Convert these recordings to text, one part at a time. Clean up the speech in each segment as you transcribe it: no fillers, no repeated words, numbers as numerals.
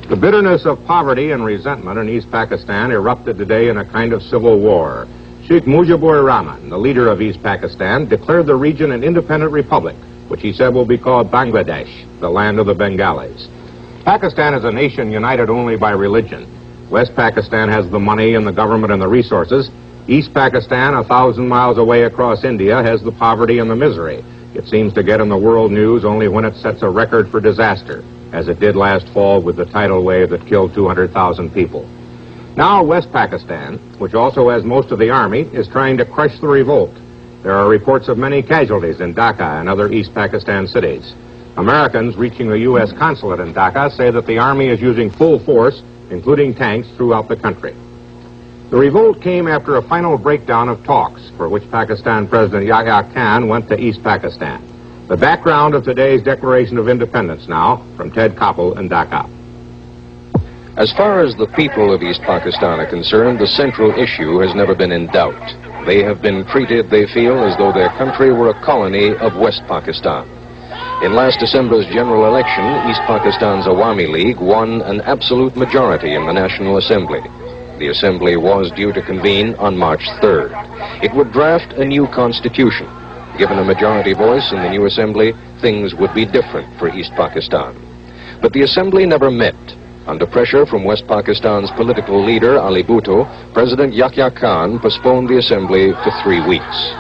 The bitterness of poverty and resentment in East Pakistan erupted today in a kind of civil war. Sheikh Mujibur Rahman, the leader of East Pakistan, declared the region an independent republic, which he said will be called Bangladesh, the land of the Bengalis. Pakistan is a nation united only by religion. West Pakistan has the money and the government and the resources. East Pakistan, 1,000 miles away across India, has the poverty and the misery. It seems to get in the world news only when it sets a record for disaster, as it did last fall with the tidal wave that killed 200,000 people. Now West Pakistan, which also has most of the army, is trying to crush the revolt. There are reports of many casualties in Dhaka and other East Pakistan cities. Americans reaching the U.S. consulate in Dhaka say that the army is using full force, including tanks, throughout the country. The revolt came after a final breakdown of talks, for which Pakistan President Yahya Khan went to East Pakistan. The background of today's Declaration of Independence now, from Ted Koppel in Dhaka. As far as the people of East Pakistan are concerned, the central issue has never been in doubt. They have been treated, they feel, as though their country were a colony of West Pakistan. In last December's general election, East Pakistan's Awami League won an absolute majority in the National Assembly. The Assembly was due to convene on March 3rd. It would draft a new constitution. Given a majority voice in the new Assembly, things would be different for East Pakistan. But the Assembly never met. Under pressure from West Pakistan's political leader, Ali Bhutto, President Yahya Khan postponed the Assembly for 3 weeks.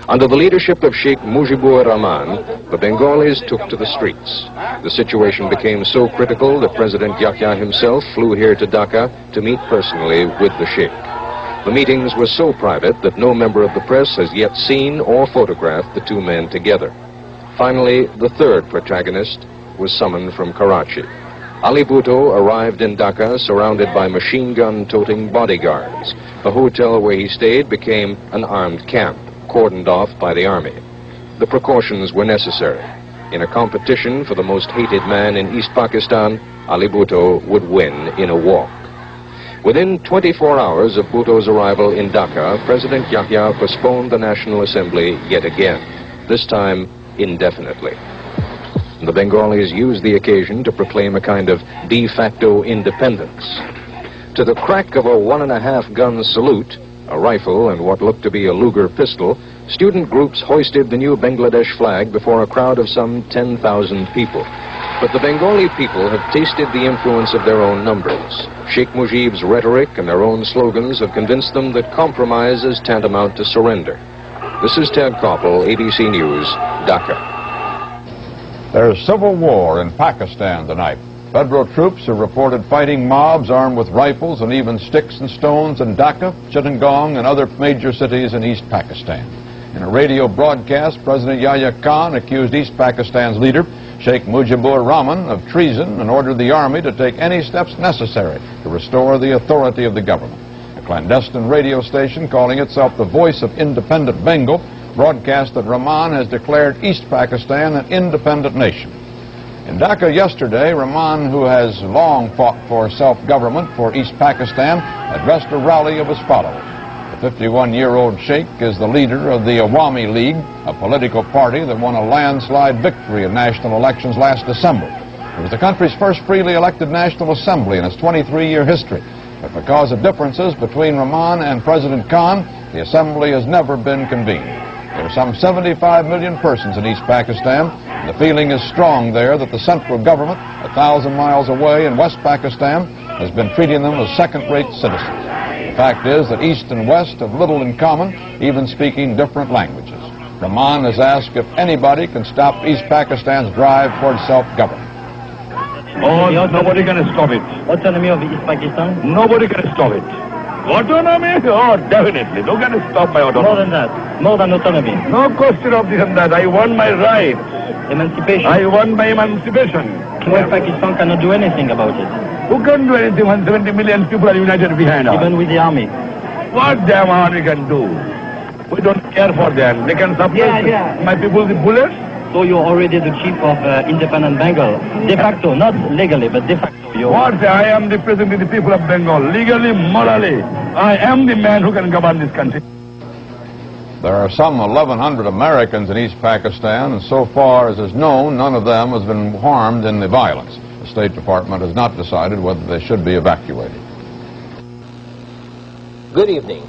Under the leadership of Sheikh Mujibur Rahman, the Bengalis took to the streets. The situation became so critical that President Yahya himself flew here to Dhaka to meet personally with the Sheikh. The meetings were so private that no member of the press has yet seen or photographed the two men together. Finally, the third protagonist was summoned from Karachi. Ali Bhutto arrived in Dhaka surrounded by machine gun-toting bodyguards. The hotel where he stayed became an armed camp, cordoned off by the army. The precautions were necessary. In a competition for the most hated man in East Pakistan, Ali Bhutto would win in a walk. Within 24 hours of Bhutto's arrival in Dhaka, President Yahya postponed the National Assembly yet again, this time indefinitely. The Bengalis used the occasion to proclaim a kind of de facto independence. To the crack of a 1.5-gun salute, a rifle and what looked to be a Luger pistol, student groups hoisted the new Bangladesh flag before a crowd of some 10,000 people. But the Bengali people have tasted the influence of their own numbers. Sheikh Mujib's rhetoric and their own slogans have convinced them that compromise is tantamount to surrender. This is Ted Koppel, ABC News, Dhaka. There's civil war in Pakistan tonight. Federal troops are reported fighting mobs armed with rifles and even sticks and stones in Dhaka, Chittagong, and other major cities in East Pakistan. In a radio broadcast, President Yahya Khan accused East Pakistan's leader, Sheikh Mujibur Rahman, of treason and ordered the army to take any steps necessary to restore the authority of the government. A clandestine radio station calling itself the Voice of Independent Bengal broadcast that Rahman has declared East Pakistan an independent nation. In Dhaka yesterday, Rahman, who has long fought for self-government for East Pakistan, addressed a rally of his followers. The 51-year-old sheikh is the leader of the Awami League, a political party that won a landslide victory in national elections last December. It was the country's first freely elected National Assembly in its 23-year history. But because of differences between Rahman and President Khan, the Assembly has never been convened. There are some 75 million persons in East Pakistan, and the feeling is strong there that the central government, 1,000 miles away in West Pakistan, has been treating them as second-rate citizens. The fact is that East and West have little in common, even speaking different languages. Rahman has asked if anybody can stop East Pakistan's drive towards self-government. Oh, nobody can stop it. Autonomy of East Pakistan? Nobody can stop it. Autonomy? Oh, definitely. No can stop my autonomy. More than that. More than autonomy. No question of this and that. I want my rights. Emancipation. I want my emancipation. West Pakistan cannot do anything about it. Who can do anything when 70 million people are united behind us? Even with the army. What damn army can do? We don't care for them. They can suppress my people with bullets. So you're already the chief of independent Bengal. De facto, not legally, but de facto. What? I am representing the people of Bengal. Legally, morally, I am the man who can govern this country. There are some 1,100 Americans in East Pakistan, and so far as is known, none of them has been harmed in the violence. The State Department has not decided whether they should be evacuated. Good evening.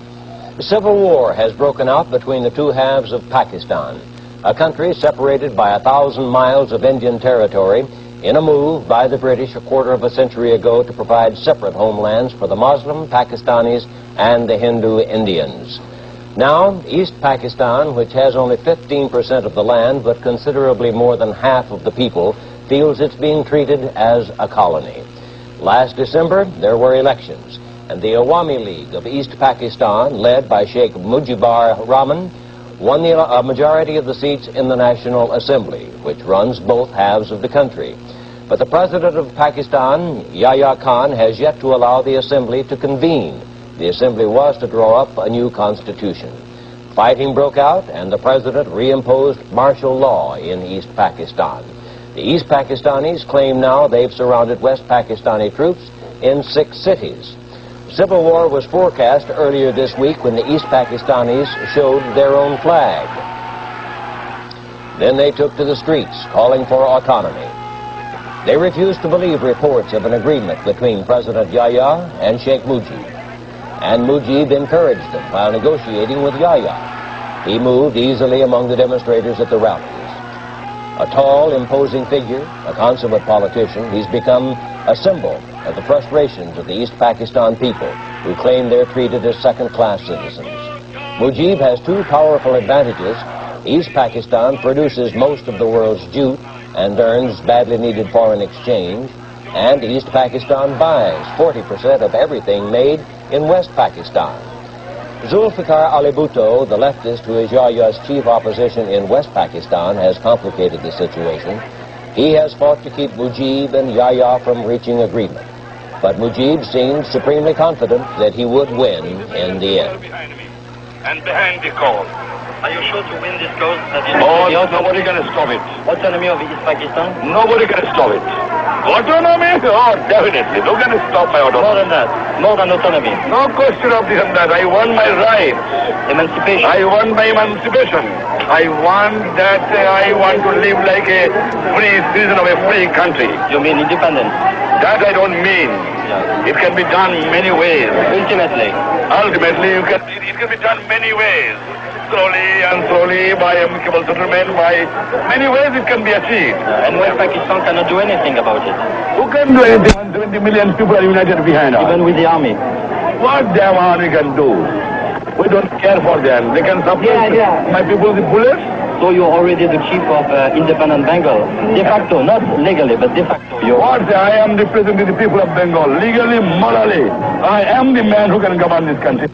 Civil war has broken out between the two halves of Pakistan, a country separated by 1,000 miles of Indian territory in a move by the British a quarter of a century ago to provide separate homelands for the Muslim Pakistanis and the Hindu Indians. Now, East Pakistan, which has only 15% of the land but considerably more than half of the people, feels it's being treated as a colony. Last December, there were elections, and the Awami League of East Pakistan, led by Sheikh Mujibur Rahman, won a majority of the seats in the National Assembly, which runs both halves of the country. But the President of Pakistan, Yahya Khan, has yet to allow the Assembly to convene. The Assembly was to draw up a new constitution. Fighting broke out, and the President reimposed martial law in East Pakistan. The East Pakistanis claim now they've surrounded West Pakistani troops in 6 cities. Civil war was forecast earlier this week when the East Pakistanis showed their own flag. Then they took to the streets calling for autonomy. They refused to believe reports of an agreement between President Yahya and Sheikh Mujib. And Mujib encouraged them while negotiating with Yahya. He moved easily among the demonstrators at the rallies. A tall, imposing figure, a consummate politician, he's become a symbol of the frustrations of the East Pakistan people who claim they're treated as second-class citizens. Mujib has 2 powerful advantages. East Pakistan produces most of the world's jute and earns badly needed foreign exchange, and East Pakistan buys 40% of everything made in West Pakistan. Zulfikar Ali Bhutto, the leftist who is Yahya's chief opposition in West Pakistan, has complicated the situation. He has fought to keep Mujib and Yahya from reaching agreement. But Mujib seemed supremely confident that he would win in the end. And behind the cause. Are you sure to win this cause? Nobody can stop it. Autonomy of East Pakistan? Nobody can stop it. Autonomy? Oh, definitely. Who can stop my autonomy? More than that. More than autonomy. No question of this and that. I want my rights. Emancipation. I want my emancipation. I want to live like a free citizen of a free country. You mean independence? That I don't mean. Yeah. It can be done many ways. Ultimately, it can be done many ways. Slowly, by amicable settlement, by many ways it can be achieved. And West Pakistan cannot do anything about it. Who can do anything when 20 million people are united behind us? Even with the army. What damn army can do? We don't care for them. They can supply my people with bullets. So you're already the chief of independent Bengal. De facto, not legally, but de facto. I am representing the people of Bengal. Legally, morally, I am the man who can govern this country.